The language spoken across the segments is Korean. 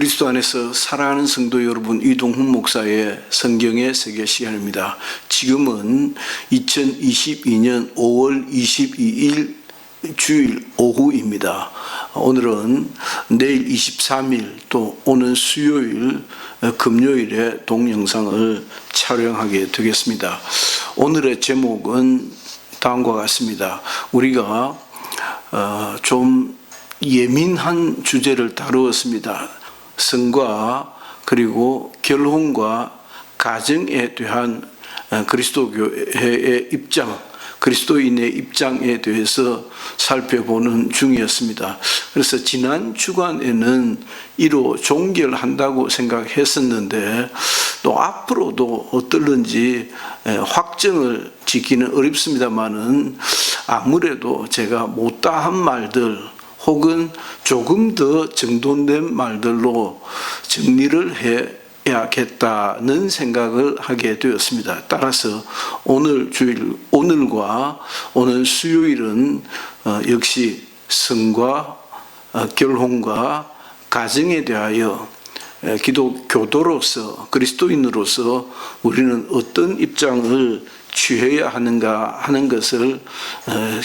그리스도 안에서 사랑하는 성도 여러분, 이동훈 목사의 성경의 세계 시간입니다. 지금은 2022년 5월 22일 주일 오후입니다. 오늘은 내일 23일 또 오는 수요일 금요일에 동영상을 촬영하게 되겠습니다. 오늘의 제목은 다음과 같습니다. 우리가 좀 예민한 주제를 다루었습니다. 성과 그리고 결혼과 가정에 대한 그리스도교회의 입장, 그리스도인의 입장에 대해서 살펴보는 중이었습니다. 그래서 지난 주간에는 이로 종결한다고 생각했었는데 또 앞으로도 어떨런지 확정을 짓기는 어렵습니다만은 아무래도 제가 못다한 말들 혹은 조금 더 정돈된 말들로 정리를 해야겠다는 생각을 하게 되었습니다. 따라서 오늘과 오늘 수요일은 역시 성과 결혼과 가정에 대하여 기독교도로서 그리스도인으로서 우리는 어떤 입장을 취해야 하는가 하는 것을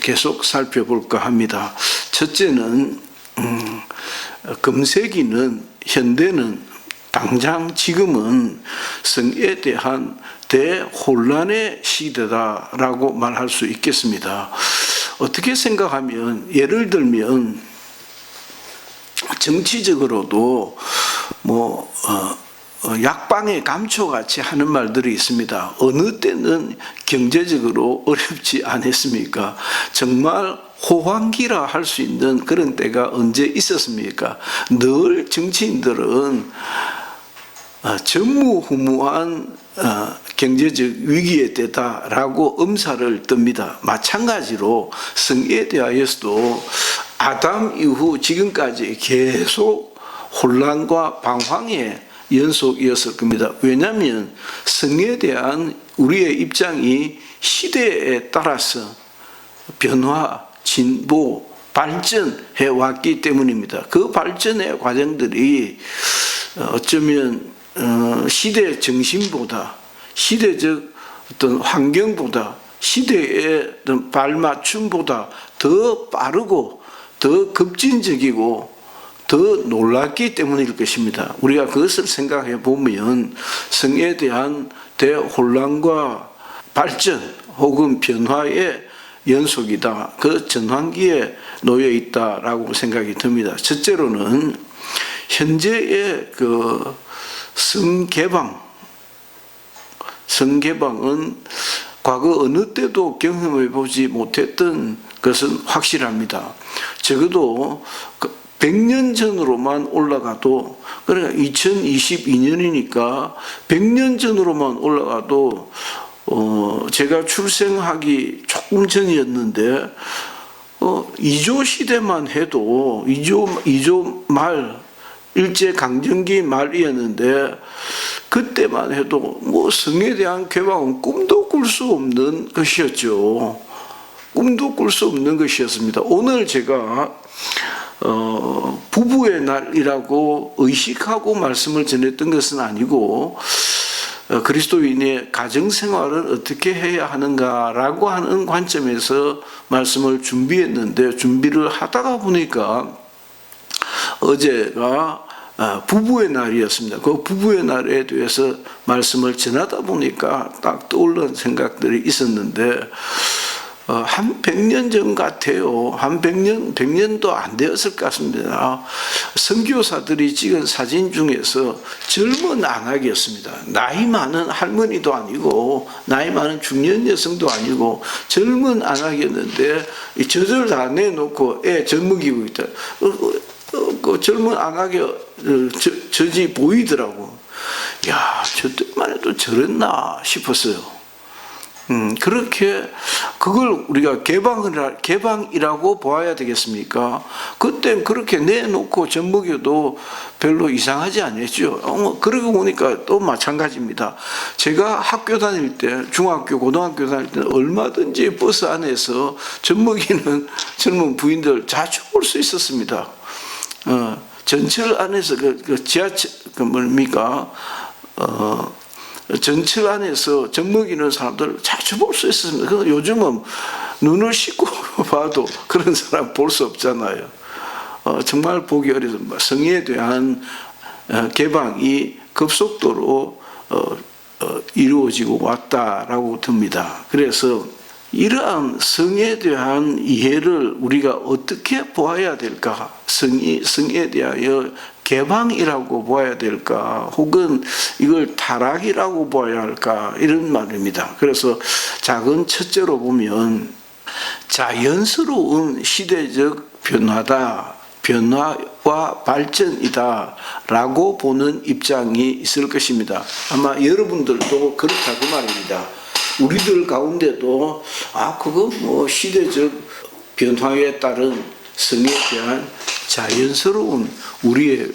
계속 살펴볼까 합니다. 첫째는 금세기는 현대는 당장 지금은 성에 대한 대혼란의 시대다라고 말할 수 있겠습니다. 어떻게 생각하면 예를 들면 정치적으로도 약방의 감초같이 하는 말들이 있습니다. 어느 때는 경제적으로 어렵지 않았습니까? 정말 호황기라 할 수 있는 그런 때가 언제 있었습니까? 늘 정치인들은 전무후무한 경제적 위기의 때다라고 엄살을 뜹니다. 마찬가지로 성에 대하여서도 아담 이후 지금까지 계속 혼란과 방황의 연속이었을 겁니다. 왜냐하면 성에 대한 우리의 입장이 시대에 따라서 변화, 진보, 발전해 왔기 때문입니다. 그 발전의 과정들이 어쩌면 시대 정신보다 시대적 어떤 환경보다 시대의 어떤 발맞춤보다 더 빠르고 더 급진적이고 더 놀랐기 때문일 것입니다. 우리가 그것을 생각해 보면 성에 대한 대혼란과 발전 혹은 변화의 연속이다. 그 전환기에 놓여 있다라고 생각이 듭니다. 첫째로는 현재의 그 성개방은 과거 어느 때도 경험해 보지 못했던 것은 확실합니다. 적어도 100년 전으로만 올라가도, 그러니까 2022년이니까 100년 전으로만 올라가도 제가 출생하기 조금 전이었는데 2조 시대만 해도 2조 말 일제강점기 말이었는데 그때만 해도 성에 대한 개방은 꿈도 꿀 수 없는 것이었죠. 꿈도 꿀 수 없는 것이었습니다. 오늘 제가 부부의 날이라고 의식하고 말씀을 전했던 것은 아니고 그리스도인의 가정생활을 어떻게 해야 하는가라고 하는 관점에서 말씀을 준비했는데 준비를 하다가 보니까 어제가 부부의 날이었습니다. 그 부부의 날에 대해서 말씀을 전하다 보니까 딱 떠오른 생각들이 있었는데 한 100년 전 같아요. 한 100년도 안 되었을 것 같습니다. 선교사들이 찍은 사진 중에서 젊은 안악이었습니다. 나이 많은 할머니도 아니고 나이 많은 중년 여성도 아니고 젊은 안악이었는데 젖을 다 내놓고 애 젖먹이고 있다. 그 젊은 안악의 젖이 보이더라고. 야, 저 때만 해도 저랬나 싶었어요. 그렇게 그걸 우리가 개방이라고 보아야 되겠습니까? 그땐 그렇게 내놓고 젖먹여도 별로 이상하지 않았죠. 그러고 보니까 또 마찬가지입니다. 제가 학교 다닐 때, 중학교, 고등학교 다닐 때 얼마든지 버스 안에서 젖먹이는 젊은 부인들 자주 볼 수 있었습니다. 전철 안에서 그 지하철 뭡니까 전철 안에서 젖먹이는 사람들 자주 볼 수 있습니다. 그래서 요즘은 눈을 씻고 봐도 그런 사람 볼 수 없잖아요. 정말 보기 어려서 성에 대한 개방이 급속도로 이루어지고 왔다라고 듭니다. 그래서 이러한 성에 대한 이해를 우리가 어떻게 보아야 될까? 성에 대하여 개방이라고 보아야 될까? 혹은 이걸 타락이라고 보아야 할까? 이런 말입니다. 그래서 작은 첫째로 보면 자연스러운 시대적 변화와 발전이다 라고 보는 입장이 있을 것입니다. 아마 여러분들도 그렇다고 말입니다. 우리들 가운데도 그거 뭐 시대적 변화에 따른 성에 대한 자연스러운 우리의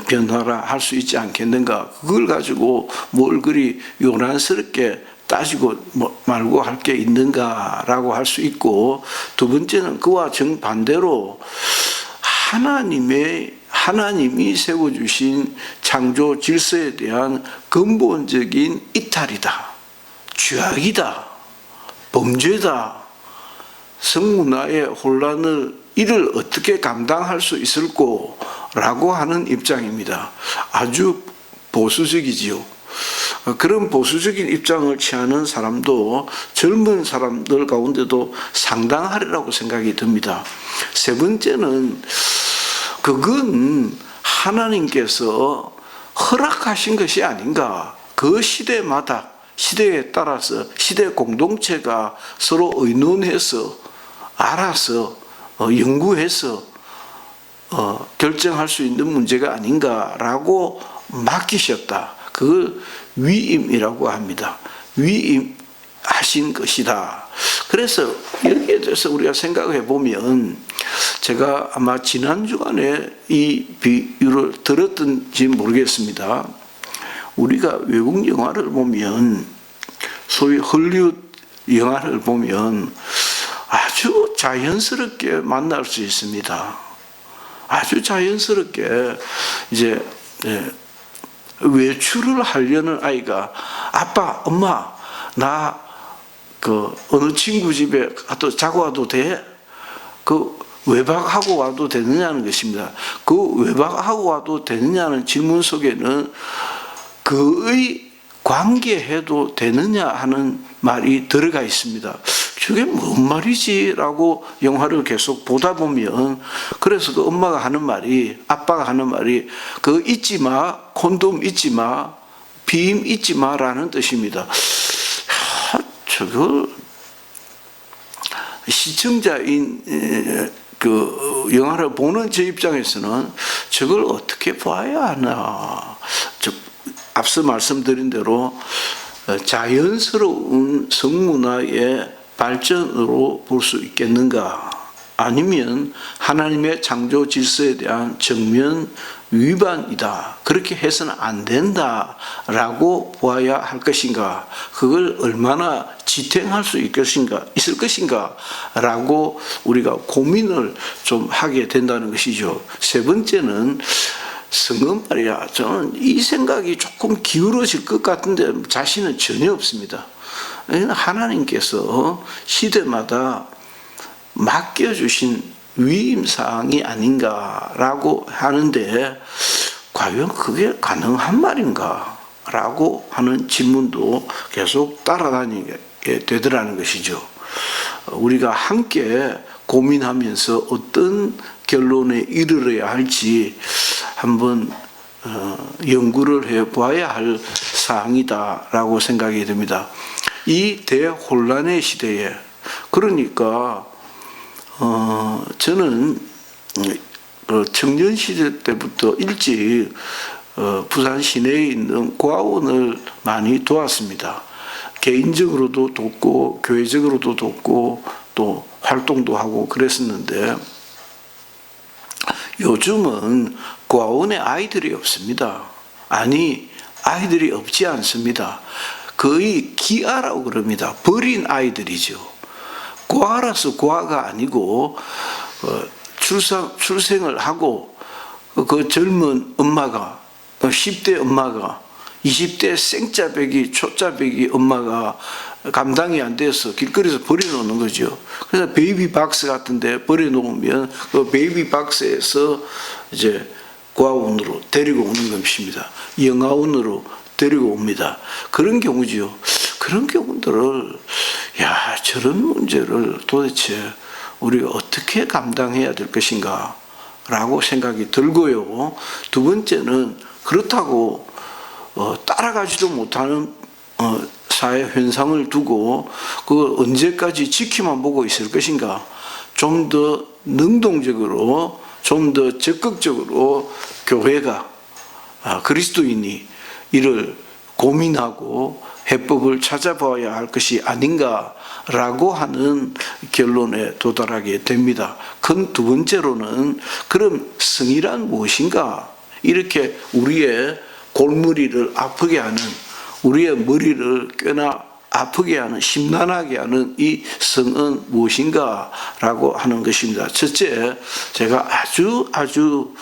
변화라 할 수 있지 않겠는가. 그걸 가지고 뭘 그리 요란스럽게 따지고 말고 할 게 있는가라고 할 수 있고, 두 번째는 그와 정반대로 하나님이 세워주신 창조 질서에 대한 근본적인 이탈이다, 죄악이다, 범죄다, 성문화의 혼란을 이를 어떻게 감당할 수 있을꼬 라고 하는 입장입니다. 아주 보수적이지요. 그런 보수적인 입장을 취하는 사람도 젊은 사람들 가운데도 상당하리라고 생각이 듭니다. 세 번째는 그건 하나님께서 허락하신 것이 아닌가. 그 시대마다 시대에 따라서 시대 공동체가 서로 의논해서 알아서 연구해서 결정할 수 있는 문제가 아닌가라고 맡기셨다. 그걸 위임이라고 합니다. 위임하신 것이다. 그래서 여기에 대해서 우리가 생각해 보면, 제가 아마 지난 주간에 이 비유를 들었던지 모르겠습니다. 우리가 외국 영화를 보면, 소위 헐리우드 영화를 보면 아주 자연스럽게 만날 수 있습니다. 아주 자연스럽게 이제 외출을 하려는 아이가 아빠, 엄마, 나 어느 친구 집에 자고 와도 돼? 외박하고 와도 되느냐는 것입니다. 외박하고 와도 되느냐는 질문 속에는 그의 관계해도 되느냐 하는 말이 들어가 있습니다. 저게 뭔 말이지? 라고 영화를 계속 보다 보면, 그래서 그 엄마가 하는 말이, 아빠가 하는 말이, 잊지 마, 콘돔 잊지 마, 비임 잊지 마 라는 뜻입니다. 저거 시청자인 영화를 보는 제 입장에서는 저걸 어떻게 봐야 하나. 앞서 말씀드린 대로 자연스러운 성문화의 발전으로 볼 수 있겠는가? 아니면 하나님의 창조 질서에 대한 정면 위반이다, 그렇게 해서는 안 된다라고 보아야 할 것인가? 그걸 얼마나 지탱할 수 있을 것인가 라고 우리가 고민을 좀 하게 된다는 것이죠. 세 번째는 성은 말이야, 저는 이 생각이 조금 기울어질 것 같은데 자신은 전혀 없습니다. 하나님께서 시대마다 맡겨주신 위임사항이 아닌가라고 하는데, 과연 그게 가능한 말인가? 라고 하는 질문도 계속 따라다니게 되더라는 것이죠. 우리가 함께 고민하면서 어떤 결론에 이르러야 할지 한번 연구를 해봐야 할 사항이다라고 생각이 듭니다. 이 대혼란의 시대에, 그러니까 저는 청년 시대 때부터 일찍 부산 시내에 있는 고아원을 많이 도왔습니다. 개인적으로도 돕고 교회적으로도 돕고 또 활동도 하고 그랬었는데, 요즘은 고아원에 아이들이 없습니다. 아니, 아이들이 없지 않습니다. 거의 기아라고 그럽니다. 버린 아이들이죠. 고아라서 고아가 아니고 출생을 하고 그 젊은 엄마가 10대 엄마가 20대 생짜배기 초짜배기 엄마가 감당이 안 돼서 길거리에서 버려놓는 거죠. 그래서 베이비 박스 같은데 버려놓으면 그 베이비 박스에서 이제 고아원으로 데리고 오는 것입니다. 영아원으로 데리고 옵니다. 그런 경우지요. 그런 경우들을 저런 문제를 도대체 우리가 어떻게 감당해야 될 것인가 라고 생각이 들고요. 두 번째는 그렇다고 따라가지도 못하는 사회 현상을 두고 그걸 언제까지 지키만 보고 있을 것인가. 좀 더 능동적으로 좀 더 적극적으로 교회가 그리스도인이 이를 고민하고 해법을 찾아봐야 할 것이 아닌가라고 하는 결론에 도달하게 됩니다. 큰 두 번째로는 그럼 성이란 무엇인가? 이렇게 우리의 골머리를 아프게 하는, 우리의 머리를 꽤나 아프게 하는, 심란하게 하는 이 성은 무엇인가라고 하는 것입니다. 첫째, 제가 아주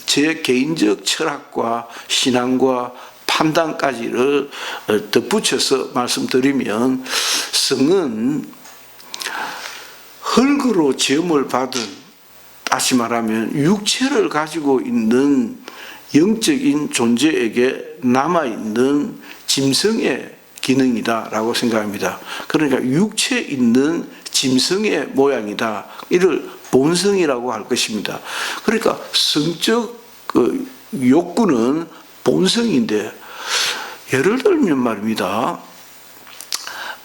제 개인적 철학과 신앙과 판단까지를 덧붙여서 말씀드리면, 성은 흙으로 지음을 받은, 다시 말하면 육체를 가지고 있는 영적인 존재에게 남아있는 짐승의 기능이다라고 생각합니다. 그러니까 육체에 있는 짐승의 모양이다. 이를 본성이라고 할 것입니다. 그러니까 성적 욕구는 본성인데, 예를 들면 말입니다.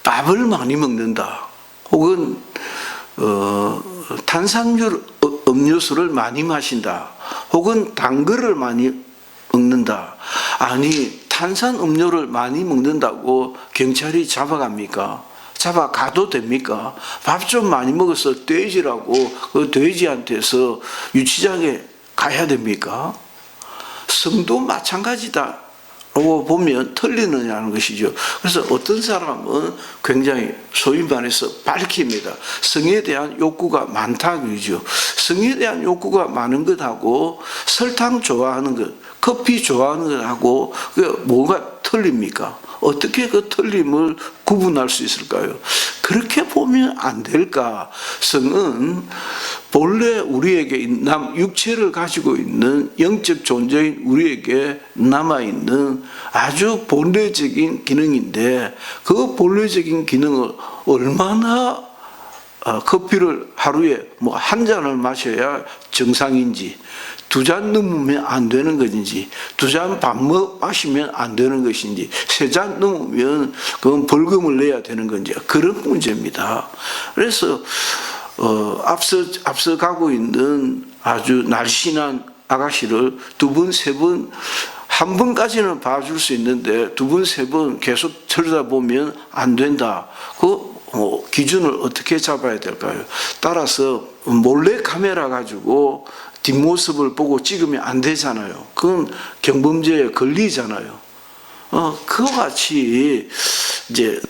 밥을 많이 먹는다. 혹은 탄산물 음료수를 많이 마신다. 혹은 단 거를 많이 먹는다. 아니, 탄산 음료를 많이 먹는다고 경찰이 잡아갑니까? 잡아가도 됩니까? 밥 좀 많이 먹어서 돼지라고 그 돼지한테서 유치장에 가야 됩니까? 성도 마찬가지다 라고 보면 틀리느냐는 것이죠. 그래서 어떤 사람은 굉장히 소위 말해서 밝힙니다. 성에 대한 욕구가 많다 그러죠. 성에 대한 욕구가 많은 것하고 설탕 좋아하는 것, 커피 좋아하는 것하고 뭐가 틀립니까? 어떻게 그 틀림을 구분할 수 있을까요? 그렇게 보면 안 될까? 성은 본래 우리에게 육체를 가지고 있는 영적 존재인 우리에게 남아있는 아주 본래적인 기능인데, 그 본래적인 기능을 얼마나 커피를 하루에 한 잔을 마셔야 정상인지, 2잔 넘으면 안 되는 것인지, 2잔 반 마시면 안 되는 것인지, 3잔 넘으면 그건 벌금을 내야 되는 건지, 그런 문제입니다. 그래서 앞서 가고 있는 아주 날씬한 아가씨를 2번, 3번, 한 번까지는 봐줄 수 있는데 2번, 3번 계속 들여다보면 안 된다. 그 기준을 어떻게 잡아야 될까요? 따라서 몰래 카메라 가지고 뒷모습을 보고 찍으면 안 되잖아요. 그건 경범죄에 걸리잖아요. 그와 같이 이제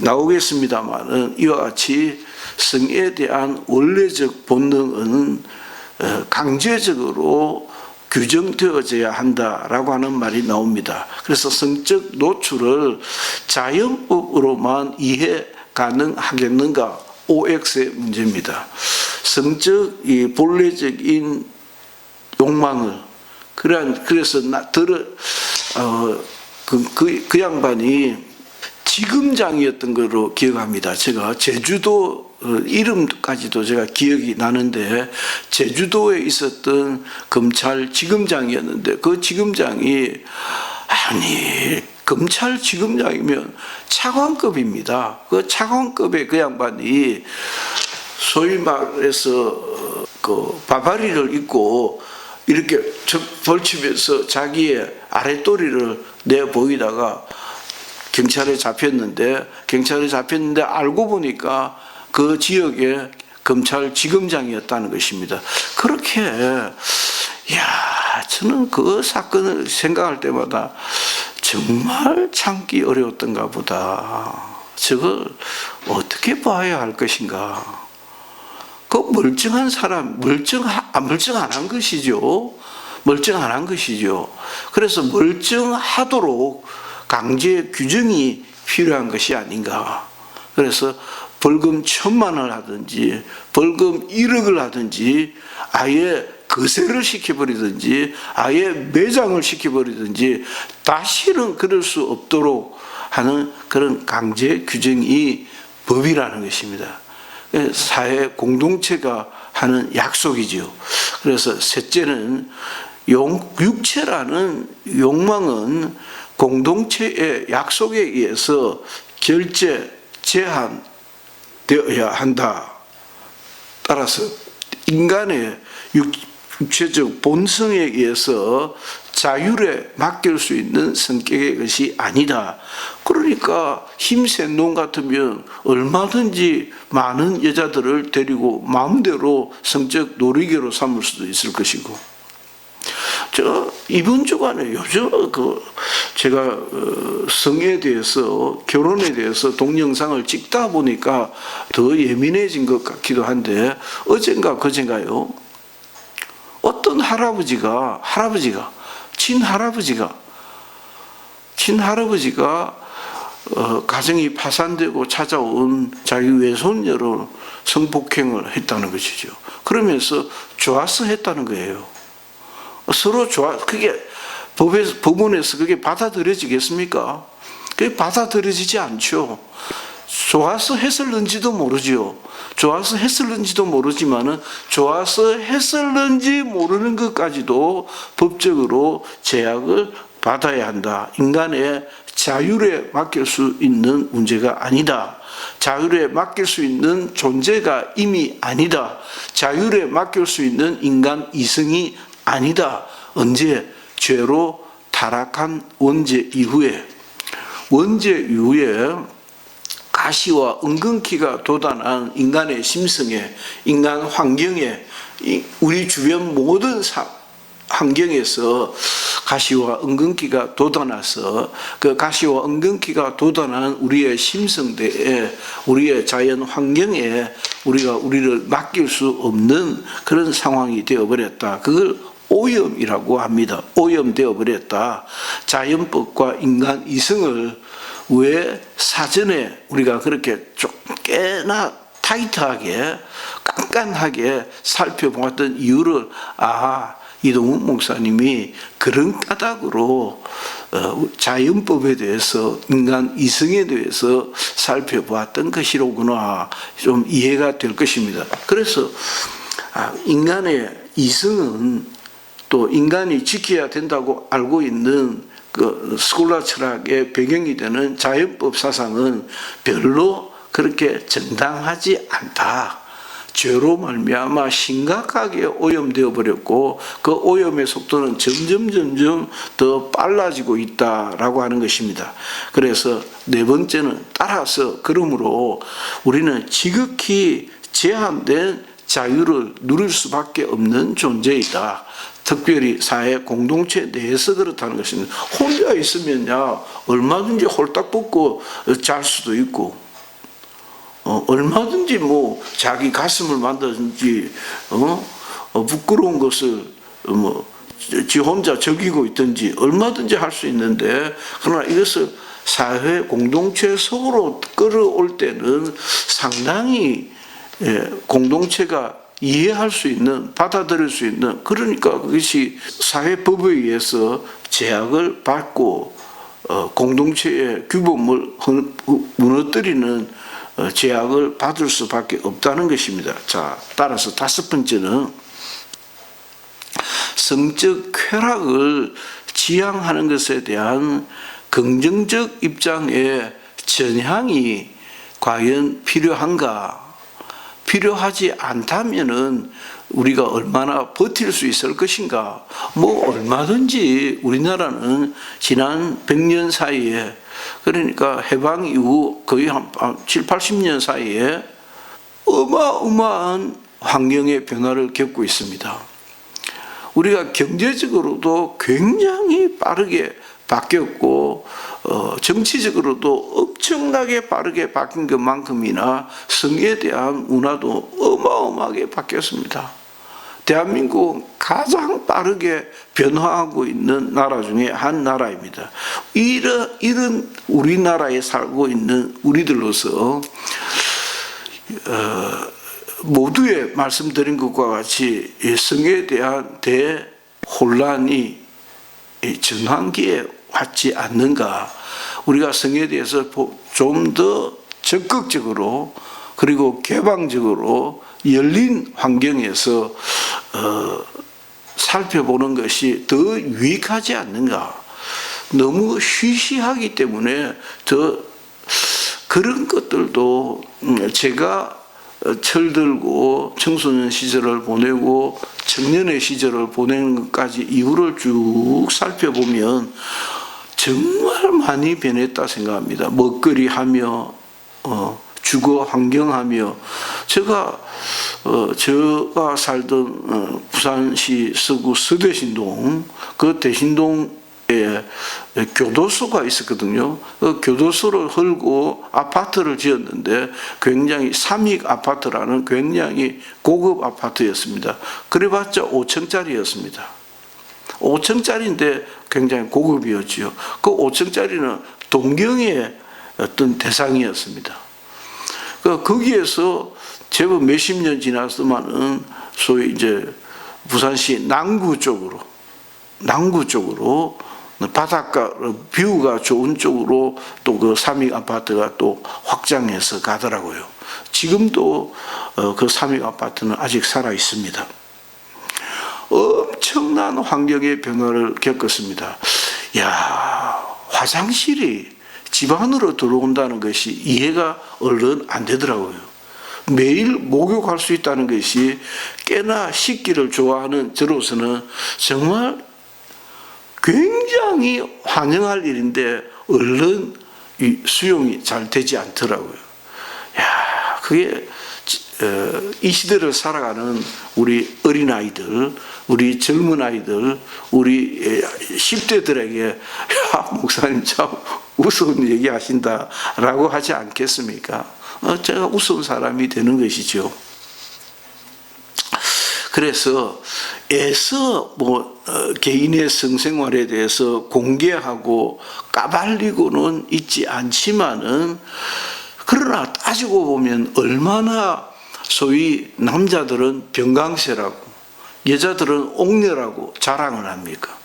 나오겠습니다만은, 이와 같이 성에 대한 원래적 본능은 강제적으로 규정되어져야 한다라고 하는 말이 나옵니다. 그래서 성적 노출을 자연법으로만 이해 가능하겠는가? OX의 문제입니다. 성적 이 본래적인 욕망을, 그래서 그 양반이 지검장이었던 걸로 기억합니다. 제가 제주도 이름까지도 제가 기억이 나는데, 제주도에 있었던 검찰 지검장이었는데, 그 지검장이, 아니 검찰 지검장이면 차관급입니다. 그 차관급의 그 양반이 소위 말해서 그 바바리를 입고 이렇게 벌치면서 자기의 아랫도리를 내 보이다가 경찰에 잡혔는데 알고 보니까 그 지역의 검찰 지검장이었다는 것입니다. 그렇게 저는 그 사건을 생각할 때마다 정말 참기 어려웠던가 보다. 저걸 어떻게 봐야 할 것인가. 그 멀쩡한 사람, 멀쩡 안 한 것이죠. 멀쩡 안 한 것이죠. 그래서 멀쩡하도록 강제 규정이 필요한 것이 아닌가. 그래서 벌금 1,000만 원을 하든지 벌금 1억을 하든지 아예 거세를 시켜버리든지 아예 매장을 시켜버리든지 다시는 그럴 수 없도록 하는 그런 강제 규정이 법이라는 것입니다. 사회 공동체가 하는 약속이지요. 그래서 셋째는 육체라는 욕망은 공동체의 약속에 의해서 제한되어야 한다. 따라서 인간의 육체적 본성에 의해서 자율에 맡길 수 있는 성격의 것이 아니다. 그러니까 힘센 놈 같으면 얼마든지 많은 여자들을 데리고 마음대로 성적 놀이개로 삼을 수도 있을 것이고, 이번 주간에 요즘 제가 성에 대해서, 결혼에 대해서 동영상을 찍다 보니까 더 예민해진 것 같기도 한데, 어젠가 그젠가요, 어떤 친할아버지가 가정이 파산되고 찾아온 자기 외손녀를 성폭행을 했다는 것이죠. 그러면서 좋아서 했다는 거예요. 서로 그게 법원에서 그게 받아들여지겠습니까? 그게 받아들여지지 않죠. 좋아서 했을는지도 모르지요. 좋아서 했을는지도 모르지만은 좋아서 했을는지 모르는 것까지도 법적으로 제약을 받아야 한다. 인간의 자율에 맡길 수 있는 문제가 아니다. 자율에 맡길 수 있는 존재가 이미 아니다. 자율에 맡길 수 있는 인간 이성이 아니다. 언제? 죄로 타락한 원죄 이후에 가시와 은근키가 돋아난 인간의 심성에, 인간 환경에, 우리 주변 모든 환경에서 가시와 은근키가 돋아나서 그 가시와 은근키가 돋아난 우리의 심성대에, 우리의 자연 환경에 우리를 맡길 수 없는 그런 상황이 되어버렸다. 그걸 오염이라고 합니다. 오염되어 버렸다. 자연법과 인간 이성을 왜 사전에 우리가 그렇게 좀 꽤나 타이트하게 깐깐하게 살펴보았던 이유를 이동훈 목사님이 그런 까닭으로 자연법에 대해서, 인간 이성에 대해서 살펴보았던 것이로구나, 좀 이해가 될 것입니다. 그래서 인간의 이성은 또 인간이 지켜야 된다고 알고 있는 그 스콜라 철학의 배경이 되는 자연법 사상은 별로 그렇게 정당하지 않다. 죄로 말미암아 심각하게 오염되어 버렸고 그 오염의 속도는 점점 더 빨라지고 있다라고 하는 것입니다. 그래서 네 번째는 따라서 그러므로 우리는 지극히 제한된 자유를 누릴 수밖에 없는 존재이다. 특별히 사회 공동체 내에서 그렇다는 것입니다. 혼자 있으면야 얼마든지 홀딱 벗고 잘 수도 있고, 얼마든지 뭐 자기 가슴을 만든지 부끄러운 것을 지 혼자 적이고 있든지 얼마든지 할 수 있는데, 그러나 이것을 사회 공동체 속으로 끌어올 때는 상당히 공동체가 이해할 수 있는, 받아들일 수 있는, 그러니까 그것이 사회법에 의해서 제약을 받고 공동체의 규범을 무너뜨리는 제약을 받을 수밖에 없다는 것입니다. 자, 따라서 다섯 번째는 성적 쾌락을 지향하는 것에 대한 긍정적 입장의 전향이 과연 필요한가? 필요하지 않다면은 우리가 얼마나 버틸 수 있을 것인가? 얼마든지 우리나라는 지난 100년 사이에, 그러니까 해방 이후 거의 한 7, 80년 사이에 어마어마한 환경의 변화를 겪고 있습니다. 우리가 경제적으로도 굉장히 빠르게 바뀌었고 정치적으로도 엄청나게 빠르게 바뀐 것만큼이나 성에 대한 문화도 어마어마하게 바뀌었습니다. 대한민국은 가장 빠르게 변화하고 있는 나라 중에 한 나라입니다. 이런 우리나라에 살고 있는 우리들로서 모두의 말씀드린 것과 같이 성에 대한 대혼란이 전환기에 왔지 않는가. 우리가 성에 대해서 좀 더 적극적으로 그리고 개방적으로 열린 환경에서 살펴보는 것이 더 유익하지 않는가. 너무 쉬쉬하기 때문에 더 그런 것들도 제가 철들고 청소년 시절을 보내고 청년의 시절을 보내는 것까지 이유를 쭉 살펴보면 정말 많이 변했다 생각합니다. 먹거리하며 주거 환경하며 제가 살던 부산시 서구 서대신동 그 대신동에 교도소가 있었거든요. 그 교도소를 헐고 아파트를 지었는데 굉장히 삼익 아파트라는 굉장히 고급 아파트였습니다. 그래봤자 5층짜리였습니다. 5층짜리인데 굉장히 고급이었지요. 그 5층짜리는 동경의 어떤 대상이었습니다. 거기에서 제법 몇십 년 지났으면은 소위 이제 부산시 남구 쪽으로 바닷가 뷰가 좋은 쪽으로 또 그 삼익 아파트가 또 확장해서 가더라고요. 지금도 그 삼익 아파트는 아직 살아 있습니다. 엄청난 환경의 변화를 겪었습니다. 야, 화장실이 집 안으로 들어온다는 것이 이해가 얼른 안 되더라고요. 매일 목욕할 수 있다는 것이 꽤나 씻기를 좋아하는 저로서는 정말 굉장히 환영할 일인데 얼른 이 수용이 잘 되지 않더라고요. 야, 그게 이 시대를 살아가는 우리 어린아이들, 우리 젊은 아이들, 우리 10대들에게 야, 목사님 참 우스운 얘기 하신다라고 하지 않겠습니까? 제가 우스운 사람이 되는 것이죠. 그래서 애써 개인의 성생활에 대해서 공개하고 까발리고는 있지 않지만은 그러나 따지고 보면 얼마나 소위 남자들은 병강세라고 여자들은 옥녀라고 자랑을 합니까?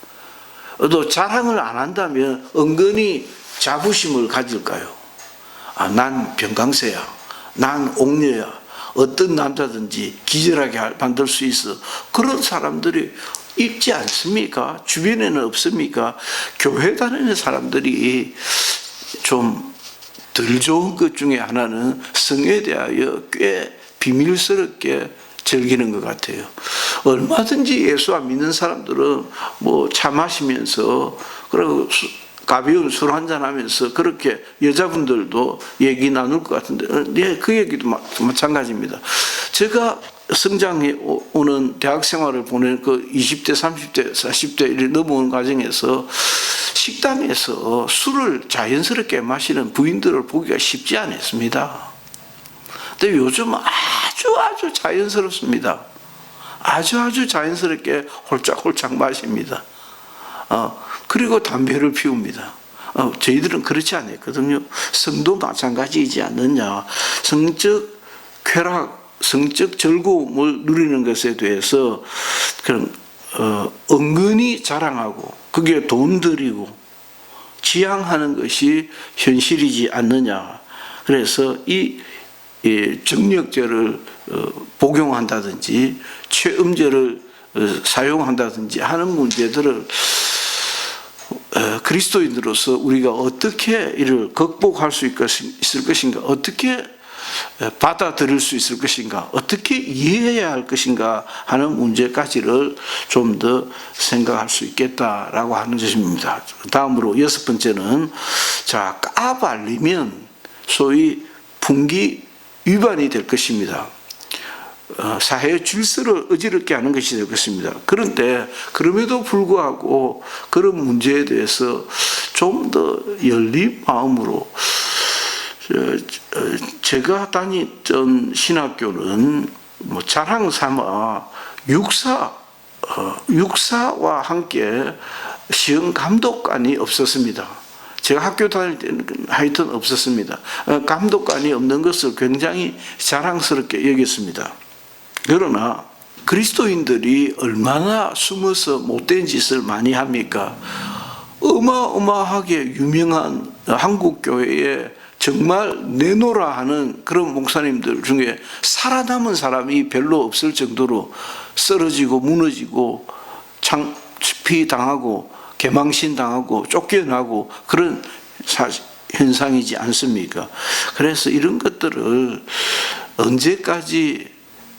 또 자랑을 안 한다면 은근히 자부심을 가질까요? 아, 난 병강세야. 난 옥녀야. 어떤 남자든지 기절하게 만들 수 있어. 그런 사람들이 있지 않습니까? 주변에는 없습니까? 교회 다니는 사람들이 좀 덜 좋은 것 중에 하나는 성에 대하여 꽤 비밀스럽게 즐기는 것 같아요. 얼마든지 예수 안 믿는 사람들은 차 마시면서 그리고 가벼운 술 한잔 하면서 그렇게 여자분들도 얘기 나눌 것 같은데, 네, 그 얘기도 마찬가지입니다. 제가 성장해 오는 대학 생활을 보낸 그 20대, 30대, 40대를 넘어온 과정에서 식당에서 술을 자연스럽게 마시는 부인들을 보기가 쉽지 않았습니다. 근데 요즘 아주 자연스럽습니다. 아주 자연스럽게 홀짝홀짝 마십니다. 그리고 담배를 피웁니다. 저희들은 그렇지 않았거든요. 성도 마찬가지이지 않느냐. 성적 쾌락, 성적 즐거움을 누리는 것에 대해서 그런 은근히 자랑하고 그게 돈 들이고 지향하는 것이 현실이지 않느냐. 그래서 이 정력제를 복용한다든지 최음제를 사용한다든지 하는 문제들을 그리스도인으로서 우리가 어떻게 이를 극복할 수 있을 것인가, 어떻게 받아들일 수 있을 것인가, 어떻게 이해해야 할 것인가 하는 문제까지를 좀 더 생각할 수 있겠다라고 하는 것입니다. 다음으로 6번째는 자, 까발리면 소위 분기 위반이 될 것입니다. 사회 질서를 어지럽게 하는 것이 되겠습니다. 그런데 그럼에도 불구하고 그런 문제에 대해서 좀 더 열린 마음으로, 제가 다니던 신학교는 뭐 자랑 삼아 육사와 함께 시험 감독관이 없었습니다. 제가 학교 다닐 때는 하여튼 없었습니다. 감독관이 없는 것을 굉장히 자랑스럽게 여겼습니다. 그러나 그리스도인들이 얼마나 숨어서 못된 짓을 많이 합니까? 어마어마하게 유명한 한국교회에 정말 내노라 하는 그런 목사님들 중에 살아남은 사람이 별로 없을 정도로 쓰러지고 무너지고 창피당하고 개망신당하고 쫓겨나고 그런 현상이지 않습니까? 그래서 이런 것들을 언제까지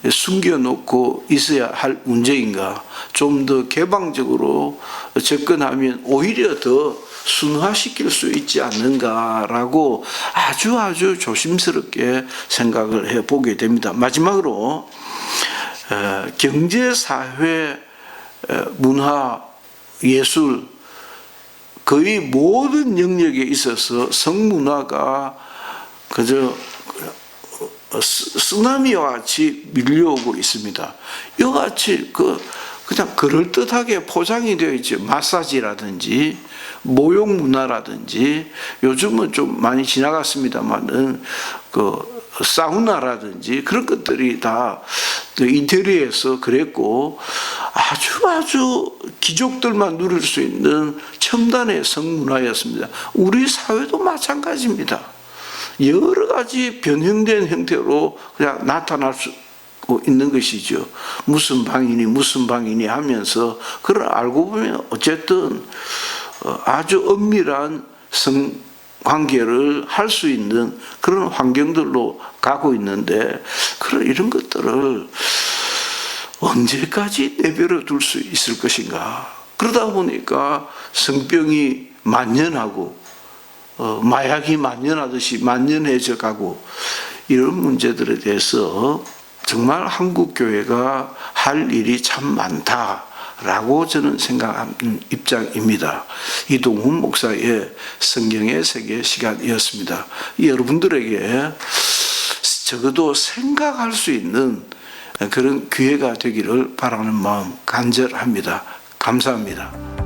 숨겨놓고 있어야 할 문제인가? 좀 더 개방적으로 접근하면 오히려 더 순화시킬 수 있지 않는가라고 아주 조심스럽게 생각을 해보게 됩니다. 마지막으로 경제, 사회, 문화, 예술 거의 모든 영역에 있어서 성문화가 그저 쓰나미와 같이 밀려오고 있습니다. 이와 같이 그냥 그럴듯하게 포장이 되어 있죠. 마사지라든지 모욕 문화라든지 요즘은 좀 많이 지나갔습니다만은 사우나라든지 그런 것들이 다 인테리어에서 그랬고 아주 귀족들만 누릴 수 있는 첨단의 성문화였습니다. 우리 사회도 마찬가지입니다. 여러 가지 변형된 형태로 그냥 나타날 수 있는 것이죠. 무슨 방이니 하면서 그걸 알고 보면 어쨌든 아주 엄밀한 성관계를 할 수 있는 그런 환경들로 가고 있는데 이런 것들을 언제까지 내버려 둘 수 있을 것인가. 그러다 보니까 성병이 만연하고 마약이 만연하듯이 만연해져 가고 이런 문제들에 대해서 정말 한국교회가 할 일이 참 많다라고 저는 생각하는 입장입니다. 이동훈 목사의 성경의 세계 시간이었습니다. 여러분들에게 적어도 생각할 수 있는 그런 기회가 되기를 바라는 마음 간절합니다. 감사합니다.